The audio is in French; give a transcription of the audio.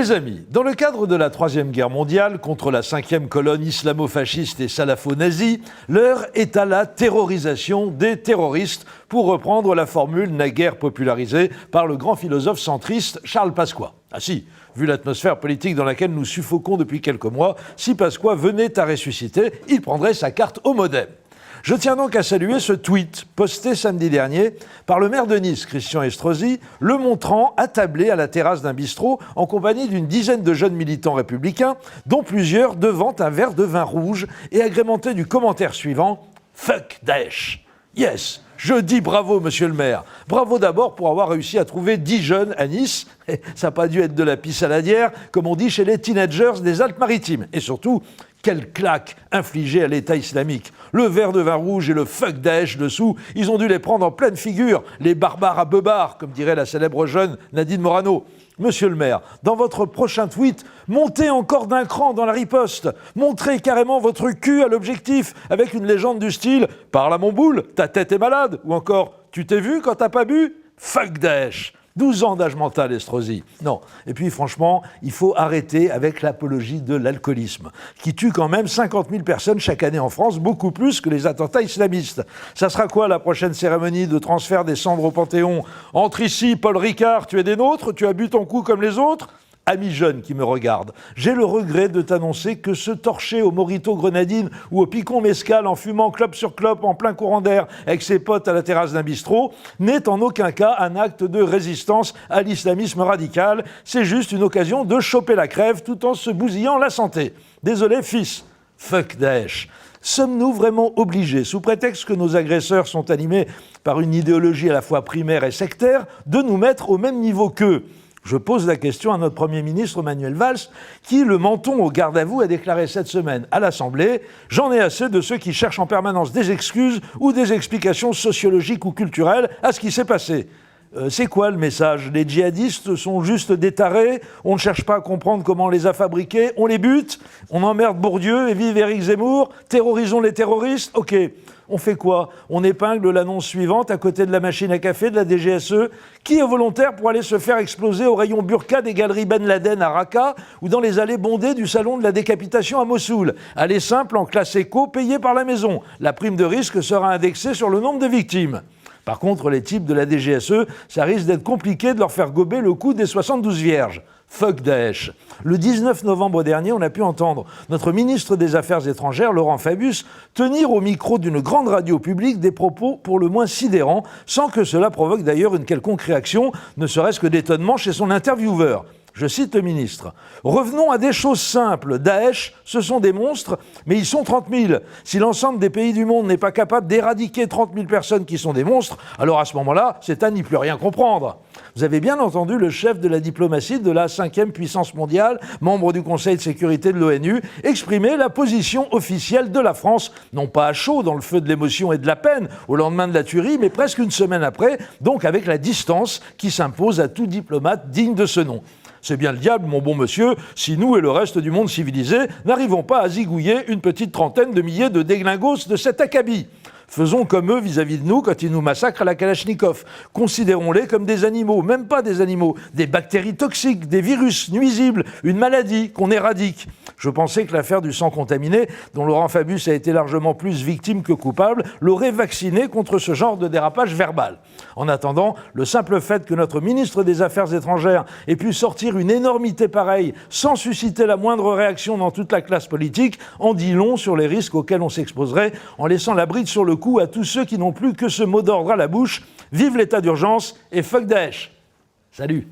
Mes amis, dans le cadre de la Troisième Guerre mondiale, contre la 5e colonne islamo-fasciste et salafo-nazie, l'heure est à la terrorisation des terroristes, pour reprendre la formule naguère popularisée par le grand philosophe centriste Charles Pasqua. Ah si, vu l'atmosphère politique dans laquelle nous suffoquons depuis quelques mois, si Pasqua venait à ressusciter, il prendrait sa carte au modem. Je tiens donc à saluer ce tweet posté samedi dernier par le maire de Nice, Christian Estrosi, le montrant attablé à la terrasse d'un bistrot en compagnie d'une dizaine de jeunes militants républicains, dont plusieurs devant un verre de vin rouge et agrémenté du commentaire suivant « Fuck Daesh ». Yes, je dis bravo, monsieur le maire. Bravo d'abord pour avoir réussi à trouver 10 jeunes à Nice. Ça n'a pas dû être de la pisse saladière, comme on dit chez les teenagers des Alpes-Maritimes. Et surtout, quelle claque infligée à l'État islamique. Le verre de vin rouge et le fuck Daesh dessous, ils ont dû les prendre en pleine figure, les barbares à beubards, comme dirait la célèbre jeune Nadine Morano. Monsieur le maire, dans votre prochain tweet, montez encore d'un cran dans la riposte. Montrez carrément votre cul à l'objectif, avec une légende du style « Parle à mon boule, ta tête est malade » ou encore « Tu t'es vu quand t'as pas bu ?» Fuck Daesh. 12 ans d'âge mental, Estrosi. Non. Et puis, franchement, il faut arrêter avec l'apologie de l'alcoolisme, qui tue quand même 50 000 personnes chaque année en France, beaucoup plus que les attentats islamistes. Ça sera quoi la prochaine cérémonie de transfert des cendres au Panthéon ? Entre ici, Paul Ricard, tu es des nôtres, tu as bu ton coup comme les autres ? Ami jeune qui me regarde, j'ai le regret de t'annoncer que se torcher au Morito Grenadine ou au Picon Mescal en fumant clope sur clope en plein courant d'air avec ses potes à la terrasse d'un bistrot n'est en aucun cas un acte de résistance à l'islamisme radical. C'est juste une occasion de choper la crève tout en se bousillant la santé. Désolé fils, fuck Daesh. Sommes-nous vraiment obligés, sous prétexte que nos agresseurs sont animés par une idéologie à la fois primaire et sectaire, de nous mettre au même niveau qu'eux ? Je pose la question à notre Premier ministre Manuel Valls, qui, le menton au garde à vous, a déclaré cette semaine à l'Assemblée « J'en ai assez de ceux qui cherchent en permanence des excuses ou des explications sociologiques ou culturelles à ce qui s'est passé. » C'est quoi le message ? Les djihadistes sont juste des tarés, on ne cherche pas à comprendre comment on les a fabriqués, on les bute, on emmerde Bourdieu et vive Éric Zemmour, terrorisons les terroristes, ok. On fait quoi ? On épingle l'annonce suivante à côté de la machine à café de la DGSE. Qui est volontaire pour aller se faire exploser au rayon burqa des galeries Ben Laden à Raqqa ou dans les allées bondées du salon de la décapitation à Mossoul ? Allée simple en classe éco payée par la maison. La prime de risque sera indexée sur le nombre de victimes. Par contre, les types de la DGSE, ça risque d'être compliqué de leur faire gober le coup des 72 vierges. Fuck Daesh. Le 19 novembre dernier, on a pu entendre notre ministre des Affaires étrangères, Laurent Fabius, tenir au micro d'une grande radio publique des propos pour le moins sidérants, sans que cela provoque d'ailleurs une quelconque réaction, ne serait-ce que d'étonnement chez son intervieweur. Je cite le ministre. « Revenons à des choses simples. Daesh, ce sont des monstres, mais ils sont 30 000. Si l'ensemble des pays du monde n'est pas capable d'éradiquer 30 000 personnes qui sont des monstres, alors à ce moment-là, c'est à n'y plus rien comprendre. » Vous avez bien entendu le chef de la diplomatie de la 5e puissance mondiale, membre du Conseil de sécurité de l'ONU, exprimer la position officielle de la France, non pas à chaud dans le feu de l'émotion et de la peine, au lendemain de la tuerie, mais presque une semaine après, donc avec la distance qui s'impose à tout diplomate digne de ce nom. C'est bien le diable, mon bon monsieur, si nous et le reste du monde civilisé n'arrivons pas à zigouiller une petite trentaine de milliers de déglingos de cet acabit. Faisons comme eux vis-à-vis de nous quand ils nous massacrent à la Kalachnikov. Considérons-les comme des animaux, même pas des animaux, des bactéries toxiques, des virus nuisibles, une maladie qu'on éradique. Je pensais que l'affaire du sang contaminé, dont Laurent Fabius a été largement plus victime que coupable, l'aurait vacciné contre ce genre de dérapage verbal. En attendant, le simple fait que notre ministre des Affaires étrangères ait pu sortir une énormité pareille sans susciter la moindre réaction dans toute la classe politique en dit long sur les risques auxquels on s'exposerait en laissant la bride sur le cou à tous ceux qui n'ont plus que ce mot d'ordre à la bouche. Vive l'état d'urgence et fuck Daesh. Salut.